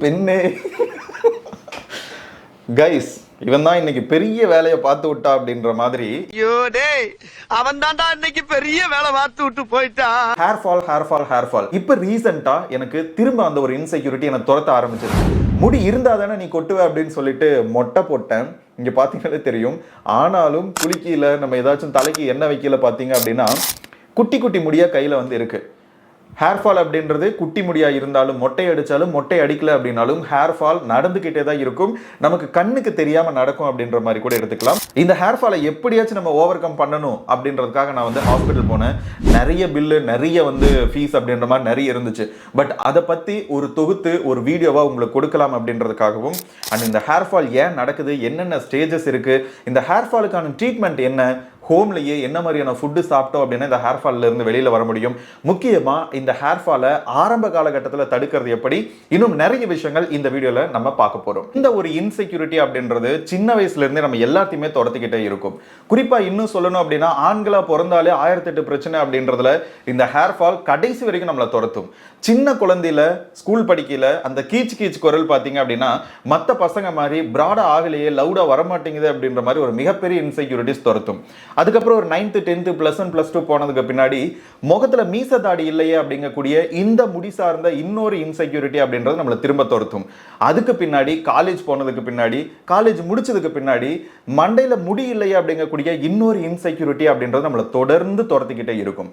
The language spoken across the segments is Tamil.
பெண்ணே. கைஸ், இவன் தான் இன்னைக்கு பெரிய வேலையை பார்த்து விட்டா அப்படின்ற மாதிரி. ஐயோ டேய், அவன் தான்டா இன்னைக்கு பெரிய வேலை பார்த்து விட்டு போயிட்டான். Hair fall. இப்ப ரீசெண்டா எனக்கு திரும்ப அந்த ஒரு இன்செக்யூரிட்டி எனக்கு துரத்த ஆரம்பிச்சிருச்சு. முடி இருந்தா தானே நீ கொட்டுவ அப்படின்னு சொல்லிட்டு மொட்டை போட்டேன். இங்க பாத்தீங்கன்னாலே தெரியும். ஆனாலும் குளிக்கல, நம்ம ஏதாச்சும் தலைக்கு எண்ணெய் வைக்கல பாத்தீங்க அப்படின்னா குட்டி குட்டி முடியா கையில வந்து இருக்கு. ஹேர் ஃபால் அப்படின்றது குட்டி முடியா இருந்தாலும், மொட்டை அடிச்சாலும், மொட்டை அடிக்கல அப்படின்னாலும் ஹேர் ஃபால் நடந்துகிட்டே தான் இருக்கும். நமக்கு கண்ணுக்கு தெரியாம நடக்கும் அப்படின்ற மாதிரி கூட எடுத்துக்கலாம். இந்த ஹேர் ஃபாலை எப்படியாச்சும் நம்ம ஓவர் கம் பண்ணணும் அப்படின்றதுக்காக நான் வந்து ஹாஸ்பிட்டல் போனேன். நிறைய பில்லு, நிறைய வந்து ஃபீஸ் அப்படின்ற மாதிரி நிறைய இருந்துச்சு. பட் அதை பத்தி ஒரு தொகுத்து ஒரு வீடியோவா உங்களுக்கு கொடுக்கலாம் அப்படின்றதுக்காகவும், அண்ட் இந்த ஹேர் ஃபால் ஏன் நடக்குது, என்னென்ன ஸ்டேஜஸ் இருக்கு, இந்த ஹேர் ஃபாலுக்கான ட்ரீட்மெண்ட் என்ன, ஹோம்லயே என்ன மாதிரியான ஃபுட்டு சாப்பிட்டோம் அப்படின்னா இந்த ஹேர் ஃபால்ல இருந்து வெளியில வர முடியும், முக்கியமா இந்த ஹேர் ஃபாலை ஆரம்ப காலகட்டத்தில் தடுக்கிறது எப்படி, இன்னும் நிறைய விஷயங்கள் இந்த வீடியோல நம்ம பார்க்க போறோம். இந்த ஒரு இன்செக்யூரிட்டி அப்படின்றது சின்ன வயசுல இருந்தே நம்ம எல்லாத்தையுமே துரத்திக்கிட்டே இருக்கும். குறிப்பா இன்னும் சொல்லணும் அப்படின்னா ஆண்களா பிறந்தாலே 1008 பிரச்சனை அப்படின்றதுல இந்த ஹேர் ஃபால் கடைசி வரைக்கும் நம்மளை துரத்தும். சின்ன குழந்தையில ஸ்கூல் படிக்கல அந்த கீச் கீச் குரல் பாத்தீங்க அப்படின்னா மற்ற பசங்க மாதிரி பிராடா ஆகலையே, லவுடா வரமாட்டேங்குது அப்படின்ற மாதிரி ஒரு மிகப்பெரிய இன்செக்யூரிட்டிஸ் துரத்தும். அதுக்கப்புறம் ஒரு 9th 10th +1 +2 போனதுக்கு பின்னாடி முகத்துல மீச தாடி இல்லையே அப்படிங்கக்கூடிய இந்த முடி சார்ந்த இன்னொரு இன்செக்யூரிட்டி அப்படின்றது நம்மளை திரும்ப துரத்தும். அதுக்கு பின்னாடி காலேஜ் போனதுக்கு பின்னாடி, காலேஜ் முடிச்சதுக்கு பின்னாடி மண்டையில முடி இல்லையே அப்படிங்கக்கூடிய இன்னொரு இன்செக்யூரிட்டி அப்படின்றது நம்மளை தொடர்ந்து துரத்திக்கிட்டே இருக்கும்.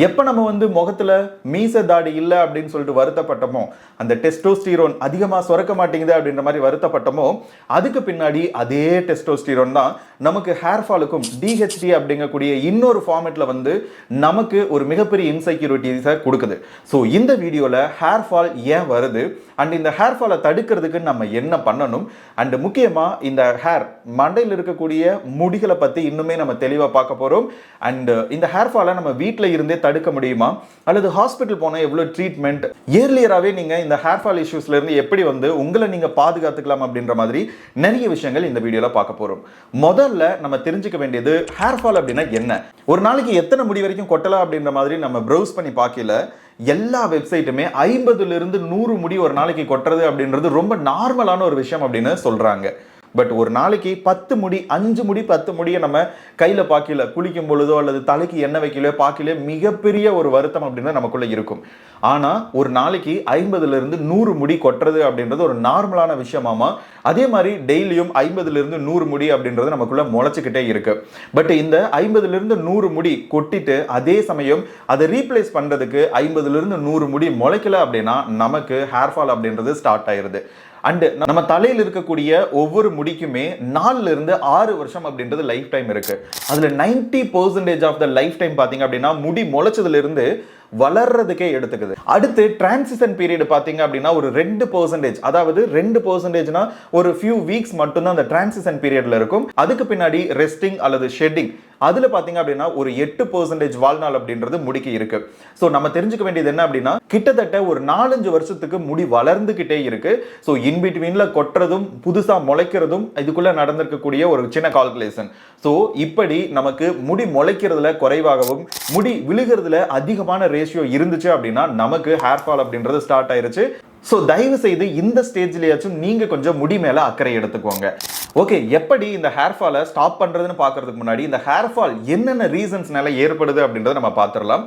எப்ப நம்ம வந்து முகத்துல மீச தாடி இல்லை அப்படின்னு சொல்லிட்டு வருத்தப்பட்டோமோ, அந்த டெஸ்டோஸ்டிரோன் அதிகமா சுரக்க மாட்டேங்குது அப்படின்ற மாதிரி வருத்தப்பட்டோமோ, அதுக்கு பின்னாடி அதே டெஸ்டோஸ்டிரோன் தான் நமக்கு ஹேர் ஃபாலுக்கும் DHT அப்படிங்கக்கூடிய இன்னொரு ஃபார்மேட்ல வந்து நமக்கு ஒரு மிகப்பெரிய இன்செக்யூரிட்டிஸை கொடுக்குது. ஸோ இந்த வீடியோல ஹேர் ஃபால் ஏன் வருது, அண்ட் இந்த ஹேர் ஃபாலை தடுக்கிறதுக்கு நம்ம என்ன பண்ணணும், அண்ட் முக்கியமா இந்த ஹேர் மண்டையில் இருக்கக்கூடிய முடிகளை பத்தி இன்னுமே நம்ம தெளிவா பார்க்க போறோம். அண்ட் இந்த ஹேர் ஃபாலை நம்ம வீட்டில் இருந்தே தடுக்க முடியுமா, அல்லது ஹாஸ்பிட்டல் போனால் எவ்வளோ ட்ரீட்மெண்ட், இயர்லியராகவே நீங்க இந்த ஹேர் ஃபால் இஷ்யூஸ்ல இருந்து எப்படி வந்து உங்களை நீங்க பாதுகாத்துக்கலாம் அப்படின்ற மாதிரி நிறைய விஷயங்கள் இந்த வீடியோல பார்க்க போறோம். முதல்ல நம்ம தெரிஞ்சுக்க வேண்டியது ஹேர் ஃபால் அப்படின்னா என்ன. ஒரு நாளைக்கு எத்தனை முடி வரைக்கும் கொட்டலாம் அப்படின்ற மாதிரி நம்ம ப்ரௌஸ் பண்ணி பார்க்கல எல்லா வெப்சைட்டுமே 50 இருந்து 100 முடி ஒரு நாளைக்கு கொட்டுறது அப்படின்றது ரொம்ப நார்மலான ஒரு விஷயம் அப்படின்னு சொல்றாங்க. பட் ஒரு நாளைக்கு 10 முடி, 5 முடி 10 முடியை நம்ம கையில பாக்கல, குளிக்கும் பொழுதோ அல்லது தலைக்கு எண்ணெய் வைக்கலையோ பாக்கல, மிகப்பெரிய ஒரு வருத்தம் அப்படின்னு நமக்குள்ள இருக்கும். ஆனா ஒரு நாளைக்கு 50 இருந்து 100 முடி கொட்டுறது அப்படின்றது ஒரு நார்மலான விஷயமாமா. அதே மாதிரி டெய்லியும் 50 இருந்து 100 முடி அப்படின்றது நமக்குள்ள முளைச்சுக்கிட்டே இருக்கு. பட் இந்த 50 இருந்து 100 முடி கொட்டிட்டு அதே சமயம் அதை ரீப்ளேஸ் பண்றதுக்கு 50 இருந்து 100 முடி முளைக்கல அப்படின்னா நமக்கு ஹேர் ஃபால் அப்படின்றது ஸ்டார்ட் ஆயிருது. அண்ட் நம்ம தலையில் இருக்கக்கூடிய ஒவ்வொரு முடிக்குமே 4 இருந்து 6 வருஷம் அப்படின்றது லைஃப் டைம் இருக்கு. அதுல 90% ஆஃப் த லைஃப் டைம் பாத்தீங்க அப்படின்னா முடி முளைச்சதுல இருந்து வளர்றதுக்கே எடுத்துக்குது. அடுத்து டிரான்சிஷன் பீரியட் பாத்தீங்க அப்படின்னா ஒரு 2%, அதாவது 2%னா ஒரு ஃபியூ வீக்ஸ் மட்டும்தான் அந்த டிரான்சிஷன் பீரியட்ல இருக்கும். அதுக்கு பின்னாடி ரெஸ்டிங் அல்லது ஷெட்டிங், அதுல பாத்தீங்க அப்படின்னா ஒரு 8% வாழ்நாள் அப்படின்றது முடிக்கு இருக்கு. சோ நம்ம தெரிஞ்சுக்க வேண்டியது என்ன அப்படின்னா கிட்டத்தட்ட ஒரு 4-5 வருஷத்துக்கு முடி வளர்ந்துகிட்டே இருக்கு. சோ இன்பிட்வீன்ல கொட்டுறதும் புதுசா முளைக்கிறதும் இதுக்குள்ள நடந்திருக்கக்கூடிய ஒரு சின்ன கால்குலேஷன். சோ இப்படி நமக்கு முடி முளைக்கிறதுல குறைவாகவும் முடி விழுகிறதுல அதிகமான ரேஷியோ இருந்துச்சு அப்படின்னா நமக்கு ஹேர் ஃபால் அப்படின்றது ஸ்டார்ட் ஆயிருச்சு. சோ தயவு செய்து இந்த ஸ்டேஜ்லயாச்சும் நீங்க கொஞ்சம் முடி மேல அக்கறை எடுத்துக்கோங்க. ஓகே, எப்படி இந்த ஹேர் ஃபாலை ஸ்டாப் பண்றதுன்னு பார்க்கறதுக்கு முன்னாடி இந்த ஹேர் ஃபால் என்னென்ன ரீசன்ஸ்னால ஏற்படுது அப்படின்றத நம்ம பார்த்துடலாம்.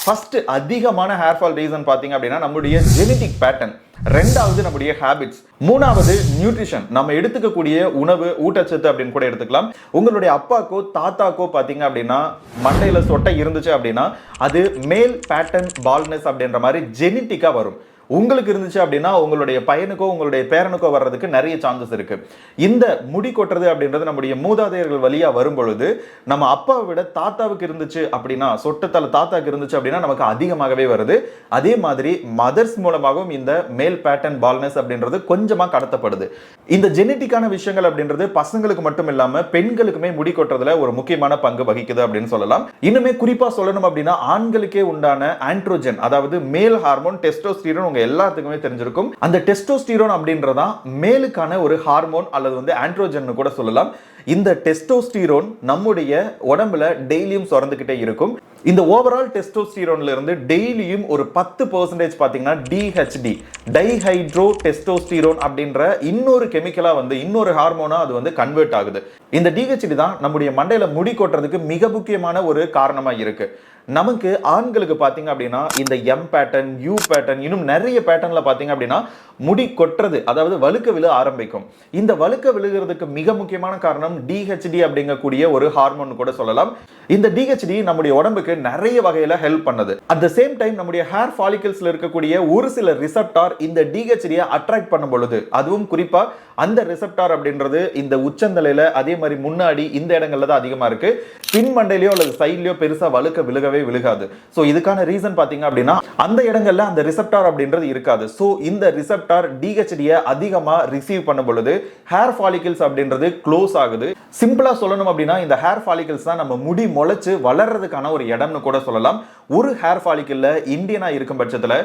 ஃபர்ஸ்ட் அதிகமான ஹேர் ஃபால் ரீசன் பாத்தீங்க அப்படின்னா நம்மளுடைய ஜெனடிக் பேட்டர்ன், ரெண்டாவது நம்முடைய ஹேபிட்ஸ், மூணாவது நியூட்ரிஷன், நம்ம எடுத்துக்கக்கூடிய உணவு ஊட்டச்சத்து அப்படின்னு கூட எடுத்துக்கலாம். உங்களுடைய அப்பாக்கோ தாத்தாக்கோ பாத்தீங்க அப்படின்னா மண்டையில சொட்டை இருந்துச்சு அப்படின்னா அது மேல் பேட்டர்ன் பால்னஸ் அப்படின்ற மாதிரி ஜெனட்டிக்கா வரும். உங்களுக்கு இருந்துச்சு அப்படின்னா உங்களுடைய பையனுக்கோ உங்களுடைய பேரனுக்கோ வர்றதுக்கு நிறைய சான்சஸ் இருக்கு. இந்த முடி கொட்டுறது அப்படின்றது நம்முடைய மூதாதையர்கள் வழியா வரும் பொழுது நம்ம அப்பாவை விட தாத்தாவுக்கு இருந்துச்சு அப்படின்னா, சொட்டத்தலை தாத்தாவுக்கு இருந்துச்சு அப்படின்னா நமக்கு அதிகமாகவே வருது. அதே மாதிரி மதர்ஸ் மூலமாகவும் இந்த மேல் பேட்டர்ன் பால்னஸ் அப்படின்றது கொஞ்சமா கடத்தப்படுது. இந்த ஜெனட்டிக்கான விஷயங்கள் அப்படின்றது பசங்களுக்கு மட்டும் இல்லாம பெண்களுக்குமே முடி கொட்டுறதுல ஒரு முக்கியமான பங்கு வகிக்குது அப்படின்னு சொல்லலாம். இன்னுமே குறிப்பா சொல்லணும் அப்படின்னா ஆண்களுக்கே உண்டான ஆண்ட்ரோஜன், அதாவது மேல் ஹார்மோன் டெஸ்டோஸ்டிரோன் உங்க எல்லாத்துக்குமே தெரிஞ்சிருக்கும். அந்த டெஸ்டோஸ்டிரோன் அப்படின்றதான் மேலுக்கான ஒரு ஹார்மோன் அல்லது வந்து ஆண்ட்ரோஜன் கூட சொல்லலாம். இந்த டெஸ்டோஸ்டிரோன் நம்முடைய உடம்புல டெய்லியும் சுரந்துகிட்டே இருக்கும். இந்த ஓவரால் டெஸ்டோஸ்டிரோன்ல இருந்து டெய்லியும் ஒரு 10% பாத்தீங்கன்னா டிஹெச்டி டைஹைட்ரோ டெஸ்டோஸ்டிரோன் அப்படின்ற இன்னொரு கெமிக்கலா வந்து இன்னொரு ஹார்மோனா அது வந்து கன்வெர்ட் ஆகுது. இந்த டிஹெச்டி தான் நம்முடைய மண்டையில முடி கொட்டுறதுக்கு மிக முக்கியமான ஒரு காரணமா இருக்கு. நமக்கு ஆண்களுக்கு பாத்தீங்க அப்படின்னா இந்த எம் பேட்டர்ன், யூ பேட்டர்ன், இன்னும் நிறைய பேட்டர்ன்ல பாத்தீங்க அப்படின்னா முடி கொட்டுறது, அதாவது வழுக்க விழ ஆரம்பிக்கும். இந்த வழுக்க விழுகிறதுக்கு மிக முக்கியமான காரணம் டிஹெச்டி அப்படிங்கக்கூடிய ஒரு ஹார்மோன் கூட சொல்லலாம். இந்த டிஹெச்டி நம்முடைய உடம்புக்கு நிறைய வகையில ஹெல்ப் பண்ணுது. அட் த சேம் டைம் நம்முடைய ஹேர் ஃபாலிகல்ஸ்ல இருக்கக்கூடிய ஒரு சில ரிசெப்டார் இந்த டிஹெச்டியை அட்ராக்ட் பண்ணும் பொழுது, அதுவும் குறிப்பா அந்த ரிசெப்டார் அப்படின்றது இந்த உச்சந்தலையில, அதே மாதிரி முன்னாடி இந்த இடங்கள்ல தான் அதிகமா இருக்கு. பின் மண்டையிலயோ அல்லது சைட்லயோ பெருசா வழுக்க விழுகாது. சோ இதுக்கான ரீசன் பாத்தீங்க அப்படின்னா அந்த இடங்கள்ல அந்த ரிசெப்டார் அப்படின்றது இருக்காது. சோ இந்த ரிசெப்டார் டிஹெச்டியை அதிகமா ரிசீவ் பண்ணும் பொழுது ஹேர் ஃபாலிகல்ஸ் அப்படின்றது க்ளோஸ் ஆகுது. சிம்பிளா சொல்லணும் அப்படின்னா இந்த ஹேர் ஃபாலிகல்ஸ் தான் நம்ம முடி முளைச்சு வளர்றதுக்கான ஒரு இடம்னு கூட சொல்லலாம். ஒரு ஹேர் ஃபாலிக்கல்ல இந்தியனா இருக்கும் பட்சத்துல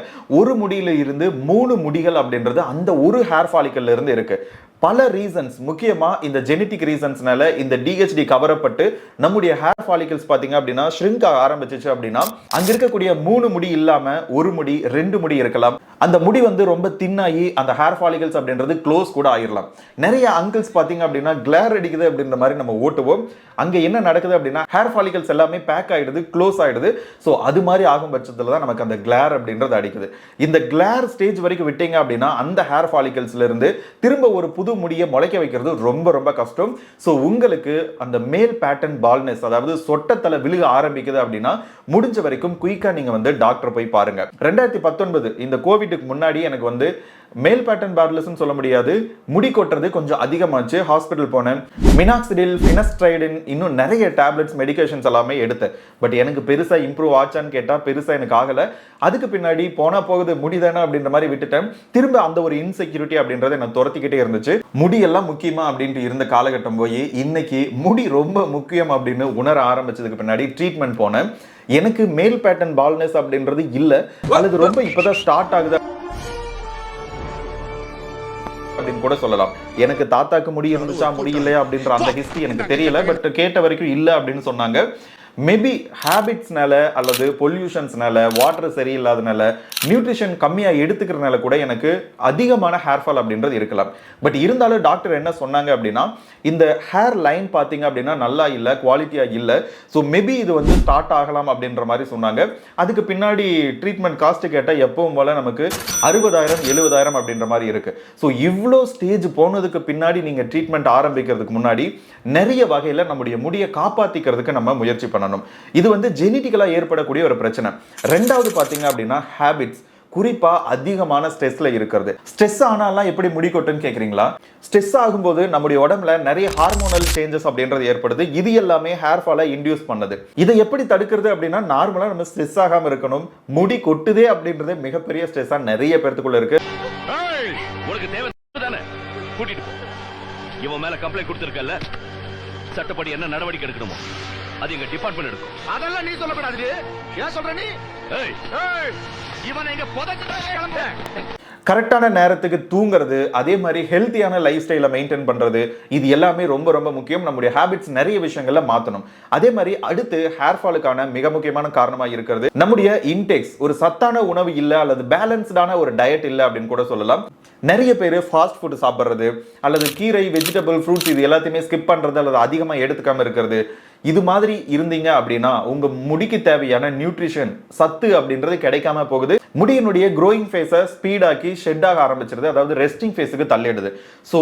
ஒரு முடியில இருந்து 3 முடிகள் அப்படின்றது அந்த ஒரு ஹேர் ஃபாலிக்கல்ல இருந்து இருக்கு. பல ரீசன்ஸ், முக்கியமா இந்த ஜெனடிக் ரீசன்ஸ்னால இந்த டிஹெச்டி கவரப்பட்டு நம்முடைய ஹேர் ஃபாலிகல்ஸ் பாத்தீங்க அப்படின்னா ஷ்ரிங்க் ஆக ஆரம்பிச்சிச்சு அப்படின்னா அங்க இருக்கக்கூடிய 3 முடி இல்லாம ஒரு முடி 2 முடி இருக்கலாம். அந்த முடி வந்து ரொம்ப தின்னாகி அந்த ஹேர் ஃபாலிகல்ஸ் அப்படின்றது க்ளோஸ் கூட ஆயிரலாம். நிறைய அங்கிள்ஸ் பாத்தீங்க அப்படின்னா கிளேர் அடிக்குது அப்படின்ற மாதிரி நம்ம ஓட்டுவோம். அங்க என்ன நடக்குது அப்படின்னா ஹேர் ஃபாலிகல்ஸ் எல்லாமே பேக் ஆயிடுது, க்ளோஸ் ஆயிடுது. சோ அது மாதிரி ஆகும் பட்சத்துல தான் நமக்கு அந்த கிளேர் அப்படின்றது அடிக்குது. இந்த கிளேர் ஸ்டேஜ் வரைக்கும் விட்டீங்க அப்படின்னா அந்த ஹேர் ஃபாலிகல்ஸ்ல இருந்து திரும்ப ஒரு புது முடியை முளைக்க வைக்கிறது ரொம்ப ரொம்ப கஷ்டம். சோ உங்களுக்கு அந்த மேல் பேட்டர்ன் பால்னஸ், அதாவது சொட்டத்தலை விழுக ஆரம்பிக்குது அப்படின்னா முடிஞ்ச வரைக்கும் குயிக்கா நீங்க வந்து டாக்டர் போய் பாருங்க. 2019 இந்த கோவிட்க்கு முன்னாடி எனக்கு வந்து மேல் பேட்டர்ன் பால்னஸ் சொல்ல முடியாது, முடி கொட்டுறது கொஞ்சம் அதிகமாச்சு. ஹாஸ்பிட்டல் போனேன், மினாக்சிடில், ஃபினஸ்ட்ரைடின், இன்னும் நிறைய டேப்லெட்ஸ், மெடிகேஷன்ஸ் எல்லாமே எடுத்தேன். பட் எனக்கு பெருசா இம்ப்ரூவ் ஆச்சான்னு கேட்டா பெருசா எனக்கு ஆகல. அதுக்கு பின்னாடி போனா போகுது முடிதானே அப்படின்ற மாதிரி விட்டுட்டேன். திரும்ப அந்த ஒரு இன்செக்யூரிட்டி அப்படின்றது என்ன துரத்திக்கிட்டே இருந்துச்சு. முடி எல்லாம் முக்கியமா அப்படின்ட்டு இருந்த காலகட்டம் போய் இன்னைக்கு முடி ரொம்ப முக்கியம் அப்படின்னு உணர ஆரம்பிச்சதுக்கு பின்னாடி ட்ரீட்மெண்ட் போனேன். எனக்கு மேல் பேட்டர்ன் பால்னஸ் அப்படின்றது இல்ல, அல்லது ரொம்ப இப்பதான் ஸ்டார்ட் ஆகுது அப்படின்னு கூட சொல்லலாம். எனக்கு தாத்தாக்கு முடி இருந்துச்சா முடி இல்லையா அப்படின்ற அந்த ஹிஸ்டரி எனக்கு தெரியல. பட் கேட்ட வரைக்கும் இல்ல அப்படின்னு சொன்னாங்க. மேபி ஹேபிட்ஸ்னால அல்லது பொல்யூஷன்ஸ்னால, வாட்டர் சரியில்லாதனால, நியூட்ரிஷன் கம்மியா எடுத்துக்கிறதுனால கூட எனக்கு அதிகமான ஹேர் ஃபால் அப்படின்றது இருக்கலாம். பட் இருந்தாலும் டாக்டர் என்ன சொன்னாங்க அப்படின்னா இந்த ஹேர் லைன் பாத்தீங்க அப்படின்னா நல்லா இல்ல, குவாலிட்டியா இல்ல. ஸோ மேபி இது வந்து ஸ்டார்ட் ஆகலாம் அப்படின்ற மாதிரி சொன்னாங்க. அதுக்கு பின்னாடி ட்ரீட்மெண்ட் காஸ்ட் கேட்டால் எப்பவும் போல நமக்கு 60,000 70,000 அப்படின்ற மாதிரி இருக்கு. ஸோ இவ்வளோ ஸ்டேஜ் போனதுக்கு பின்னாடி நீங்க ட்ரீட்மெண்ட் ஆரம்பிக்கிறதுக்கு முன்னாடி நிறைய வகையில் நம்முடைய முடியை காப்பாத்திக்கிறதுக்கு நம்ம முயற்சி பண்ணணும். இது வந்து ஜெனட்டிக்கலா ஏற்படக்கூடிய ஒரு பிரச்சனை. ரெண்டாவது பாத்தீங்க அப்படின்னா ஹேபிட்ஸ், குறிப்பா அதிகமான ஸ்ட்ரெஸ்ல இருக்கிறது. ஸ்ட்ரெஸ் ஆனாலாம் எப்படி முடி கொட்டுன்னு கேக்குறீங்களா? ஸ்ட்ரெஸ் ஆகும்போது நம்முடைய உடம்புல நிறைய ஹார்மோனல் சேஞ்சஸ் அப்படின்றது ஏற்படுது. இது எல்லாமே ஹேர் ஃபாலை இன்டியூஸ் பண்ணுது. இதை எப்படி தடுக்கிறது அப்படின்னா நார்மலா நம்ம ஸ்ட்ரெஸ் ஆகாம இருக்கணும். முடி கொட்டுதே அப்படின்றது மிகப்பெரிய ஸ்ட்ரெஸ்ஸா நிறைய பேர்த்துக்குள்ள இருக்கு. இவன் மேல கம்ப்ளைண்ட் கொடுத்திருக்கல, சட்டப்படி என்ன நடவடிக்கை எடுக்கணுமோ அது எங்க டிபார்ட்மெண்ட் எடுக்கும். அதெல்லாம் நீ சொல்லக்கூடாது. ஏன் சொல்ற நீ? இவனை எங்க புதைச்சு கரெக்டான நேரத்துக்கு தூங்குறது, அதே மாதிரி ஹெல்த்தியான லைஃப் ஸ்டைலை மெயின்டைன் பண்றது, இது எல்லாமே ரொம்ப ரொம்ப முக்கியம். நம்முடைய ஹேபிட்ஸ் நிறைய விஷயங்கள்ல மாத்தணும். அதே மாதிரி அடுத்து ஹேர் ஃபாலுக்கான மிக முக்கியமான காரணமா இருக்கிறது நம்முடைய இன்டேக்ஸ். ஒரு சத்தான உணவு இல்ல அல்லது பேலன்ஸ்டான ஒரு டயட் இல்ல அப்படின்னு கூட சொல்லலாம். நிறைய பேர் ஃபாஸ்ட் ஃபுட் சாப்பிட்றது அல்லது கீரை, வெஜிடபிள், ஃப்ரூட்ஸ் இது எல்லாத்தையுமே ஸ்கிப் பண்றது அல்லது அதிகமா எடுத்துக்காம இருக்கிறது. இது மாதிரி இருந்தீங்க அப்படின்னா உங்க முடிக்கு தேவையான நியூட்ரிஷன், சத்து அப்படின்றது கிடைக்காம போகுது. முடியினுடைய க்ரோயிங் ஃபேஸை ஸ்பீடாக்கி ஷெட் ஆக ஆரம்பிச்சிருது, அதாவது ரெஸ்டிங் ஃபேஸுக்கு தள்ளிடுது. ஸோ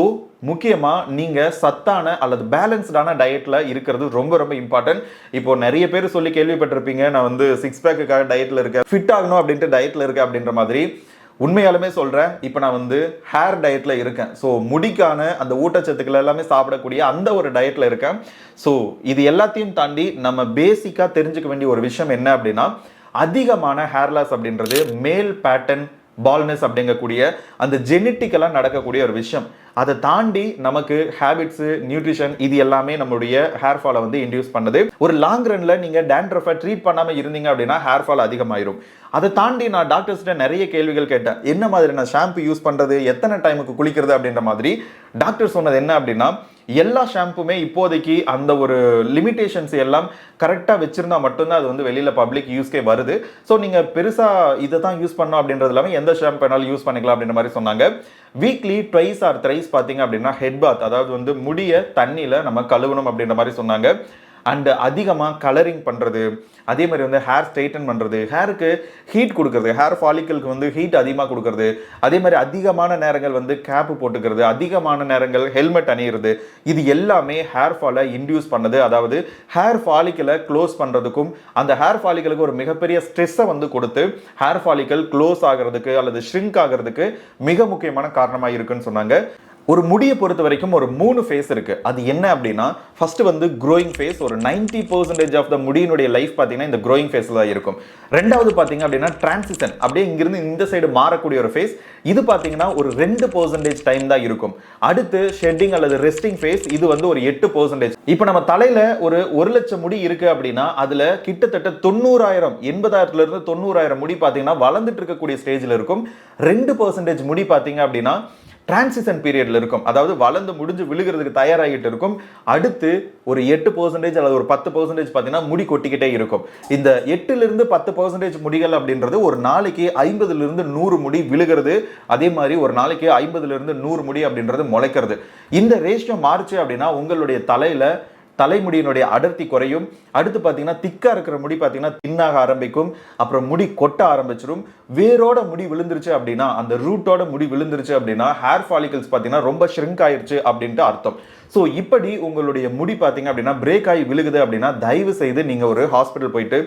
முக்கியமா நீங்க சத்தான அல்லது பேலன்ஸ்டான டயட்ல இருக்கிறது ரொம்ப ரொம்ப இம்பார்ட்டன்ட். இப்போ நிறைய பேர் சொல்லி கேள்விப்பட்டிருப்பீங்க, நான் வந்து 6 பேக்குக்காக டயட்ல இருக்கேன், ஃபிட் ஆகணும் அப்படின்ட்டு டயட்ல இருக்கேன் அப்படின்ற மாதிரி. உண்மையாலுமே சொல்றேன், இப்போ நான் வந்து ஹேர் டயட்ல இருக்கேன். ஸோ முடிக்கான அந்த ஊட்டச்சத்துக்கள் எல்லாமே சாப்பிடக்கூடிய அந்த ஒரு டயட்ல இருக்கேன். ஸோ இது எல்லாத்தையும் தாண்டி நம்ம பேசிக்கா தெரிஞ்சுக்க வேண்டிய ஒரு விஷயம் என்ன அப்படின்னா அதிகமான ஹேர் லாஸ் அப்படின்றது மேல் பேட்டர்ன் பால்னஸ் அப்படிங்கக்கூடிய அந்த ஜெனட்டிக்கலாக நடக்கக்கூடிய ஒரு விஷயம். அதை தாண்டி நமக்கு ஹேபிட்ஸு, நியூட்ரிஷன் இது எல்லாமே நம்மளுடைய ஹேர் ஃபாலை வந்து இன்டியூஸ் பண்ணுது. ஒரு லாங் ரன்ல நீங்கள் டேண்ட்ரஃபை ட்ரீட் பண்ணாமல் இருந்தீங்க அப்படின்னா ஹேர் ஃபால் அதிகமாயிரும். அதை தாண்டி நான் டாக்டர்ஸ்கிட்ட நிறைய கேள்விகள் கேட்டேன். என்ன மாதிரி நான் ஷாம்பு யூஸ் பண்ணுறது, எத்தனை டைமுக்கு குளிக்கிறது அப்படின்ற மாதிரி. டாக்டர் சொன்னது என்ன அப்படின்னா, எல்லா ஷாம்புமே இப்போதைக்கு அந்த ஒரு லிமிடேஷன்ஸ் எல்லாம் கரெக்டாக வச்சிருந்தா மட்டும்தான் அது வந்து வெளியில் பப்ளிக் யூஸ்க்கே வருது. ஸோ நீங்கள் பெருசாக இதை தான் யூஸ் பண்ணணும் அப்படின்றது இல்லாமல் எந்த ஷாம்பு வேணாலும் யூஸ் பண்ணிக்கலாம் அப்படின்ற மாதிரி சொன்னாங்க. வீக்லி ட்வைஸ் ஆர் த்ரைஸ் பார்த்தீங்க அப்படின்னா ஹெட் பாத், அதாவது வந்து முடிய தண்ணியில் நம்ம கழுவணும் அப்படின்ற மாதிரி சொன்னாங்க. அண்ட் அதிகமாக கலரிங் பண்ணுறது, அதே மாதிரி வந்து ஹேர் ஸ்ட்ரைட்டன் பண்ணுறது, ஹேருக்கு ஹீட் கொடுக்கறது, ஹேர் ஃபாலிக்கலுக்கு வந்து ஹீட் அதிகமாக கொடுக்கறது, அதே மாதிரி அதிகமான நேரங்கள் வந்து கேப்பு போட்டுக்கிறது, அதிகமான நேரங்கள் ஹெல்மெட் அணியிறது, இது எல்லாமே ஹேர் ஃபாலை இன்டியூஸ் பண்ணுது. அதாவது ஹேர் ஃபாலிக்கலை க்ளோஸ் பண்ணுறதுக்கும் அந்த ஹேர் ஃபாலிக்கலுக்கு ஒரு மிகப்பெரிய ஸ்ட்ரெஸ்ஸை வந்து கொடுத்து ஹேர் ஃபாலிக்கல் க்ளோஸ் ஆகிறதுக்கு அல்லது ஷ்ரிங்க் ஆகிறதுக்கு மிக முக்கியமான காரணமாக இருக்குன்னு சொன்னாங்க. ஒரு முடியை பொறுத்த வரைக்கும் ஒரு 3 ஃபேஸ் இருக்கு. அது என்ன அப்படின்னா, ஃபர்ஸ்ட் வந்து க்ரோயிங் ஃபேஸ். ஒரு 90% ஆஃப் த முடியினுடைய லைஃப் பார்த்தீங்கன்னா இந்த க்ரோயிங் ஃபேஸ்ல தான் இருக்கும். ரெண்டாவது பார்த்தீங்க அப்படின்னா டிரான்சிஷன், அப்படியே இங்கிருந்து இந்த சைடு மாறக்கூடிய ஒரு ஃபேஸ். இது பார்த்தீங்கன்னா ஒரு 2% டைம் தான் இருக்கும். அடுத்து ஷெட்டிங் அல்லது ரெஸ்டிங் ஃபேஸ், இது வந்து ஒரு 8%. இப்போ நம்ம தலையில ஒரு 1 லட்சம் முடி இருக்கு அப்படின்னா அதுல கிட்டத்தட்ட 90,000 80,000 இருந்து 90,000 முடி பார்த்தீங்கன்னா வளர்ந்துட்டு இருக்கக்கூடிய ஸ்டேஜில் இருக்கும். 2% முடி பார்த்தீங்க அப்படின்னா டிரான்சிஷன் பீரியட்ல இருக்கும், அதாவது வளர்ந்து முடிஞ்சு விழுகிறதுக்கு தயாராகிட்டு இருக்கும். அடுத்து ஒரு 8% அல்லது ஒரு 10% பார்த்தீங்கன்னா முடி கொட்டிக்கிட்டே இருக்கும். இந்த 8லிருந்து 10% முடிகள் அப்படின்றது ஒரு நாளைக்கு 50லிருந்து 100 முடி விழுகிறது. அதே மாதிரி ஒரு நாளைக்கு 50லிருந்து 100 முடி அப்படின்றது முளைக்கிறது. இந்த ரேஷியோ மாறுச்சு அப்படின்னா உங்களுடைய தலைமுடியினுடைய அடர்த்தி குறையும். அடுத்து பார்த்தீங்கன்னா திக்கா இருக்கிற முடி பார்த்தீங்கன்னா தின்னாக ஆரம்பிக்கும். அப்புறம் முடி கொட்ட ஆரம்பிச்சிடும். வேரோட முடி விழுந்துருச்சு அப்படின்னா, அந்த ரூட்டோட முடி விழுந்துருச்சு அப்படின்னா ஹேர் ஃபாலிகல்ஸ் பார்த்தீங்கன்னா ரொம்ப ஷ்ரிங்க் ஆயிருச்சு அப்படின்ட்டு அர்த்தம். ஸோ இப்படி உங்களுடைய முடி பார்த்தீங்க அப்படின்னா பிரேக் ஆகி விழுகுது அப்படின்னா தயவு செய்து நீங்க ஒரு ஹாஸ்பிட்டல் போயிட்டு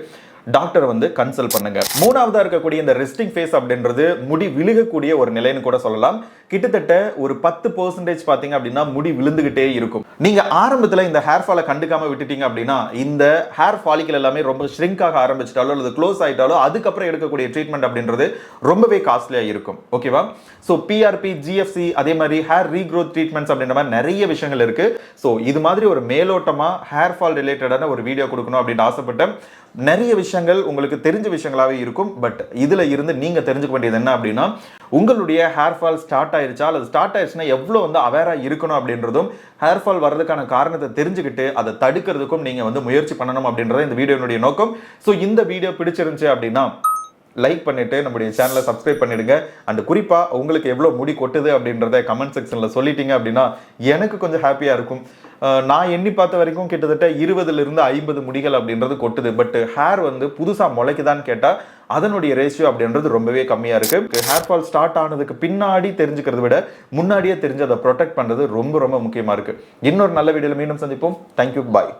டாக்டர் வந்து கன்சல்ட் பண்ணுங்க. மூணாவதா இருக்கக்கூடிய இந்த ரெஸ்டிங் ஃபேஸ் அப்படின்றது முடி விழுகக்கூடிய ஒரு நிலைன்னு கூட சொல்லலாம். கிட்டத்தட்ட ஒரு 10% பார்த்தீங்க அப்படின்னா முடி விழுந்துகிட்டே இருக்கும். நீங்க ஆரம்பத்தில் இந்த ஹேர் ஃபாலை கண்டுக்காம விட்டுட்டீங்க அப்படின்னா இந்த ஹேர் ஃபாலிக்கல் எல்லாமே ரொம்ப ஷ்ரிங்க் ஆக ஆரம்பிச்சிட்டாலோ அல்லது க்ளோஸ் ஆயிட்டாலோ அதுக்கப்புறம் எடுக்கக்கூடிய ட்ரீட்மெண்ட் அப்படின்றது ரொம்பவே காஸ்ட்லியா இருக்கும். ஓகேவா? ஸோ PRP, GFC, அதே மாதிரி ஹேர் ரீக்ரோத் ட்ரீட்மெண்ட்ஸ் அப்படின்ற மாதிரி நிறைய விஷயங்கள் இருக்கு. ஸோ இது மாதிரி ஒரு மேலோட்டமா ஹேர் ஃபால் ரிலேட்டடான ஒரு வீடியோ கொடுக்கணும் அப்படின்னு ஆசைப்பட்டேன். நிறைய விஷயங்கள் உங்களுக்கு தெரிஞ்ச விஷயங்களாவே இருக்கும். பட் இதுல இருந்து நீங்க தெரிஞ்சுக்க வேண்டியது என்ன அப்படின்னா, உங்களுடைய ஹேர் ஃபால் ஸ்டார்ட் ஆயிருச்சா அல்லது ஸ்டார்ட் ஆயிடுச்சுன்னா எவ்வளவு வந்து அவேரா இருக்கணும் அப்படின்றதும், ஹேர் ஃபால் வர்றதுக்கான காரணத்தை தெரிஞ்சுக்கிட்டு அதை தடுக்கிறதுக்கும் நீங்க வந்து முயற்சி பண்ணணும் அப்படின்றது இந்த வீடியோனுடைய நோக்கம். ஸோ இந்த வீடியோ பிடிச்சிருந்துச்சு அப்படின்னா லைக் பண்ணிட்டு நம்முடைய சேனலை சப்ஸ்கிரைப் பண்ணிடுங்க. அண்ட் குறிப்பா உங்களுக்கு எவ்வளவு முடி கொட்டுது அப்படின்றத கமெண்ட் செக்ஷன்ல சொல்லிட்டீங்க அப்படின்னா எனக்கு கொஞ்சம் ஹாப்பியா இருக்கும். நான் எண்ணி பார்த்த வரைக்கும் கிட்டத்தட்ட 20லிருந்து 50 முடிகள் அப்படின்றது கொட்டுது. பட் ஹேர் வந்து புதுசா முளைக்குதான்னு கேட்டா அதனுடைய ரேஷியோ அப்படின்றது ரொம்பவே கம்மியா இருக்கு. ஹேர் ஃபால் ஸ்டார்ட் ஆனதுக்கு பின்னாடி தெரிஞ்சுக்கிறத விட முன்னாடியே தெரிஞ்சு அதை ப்ரொடெக்ட் பண்றது ரொம்ப ரொம்ப முக்கியமா இருக்கு. இன்னொரு நல்ல வீடியோல மீண்டும் சந்திப்போம். தேங்க்யூ, பாய்.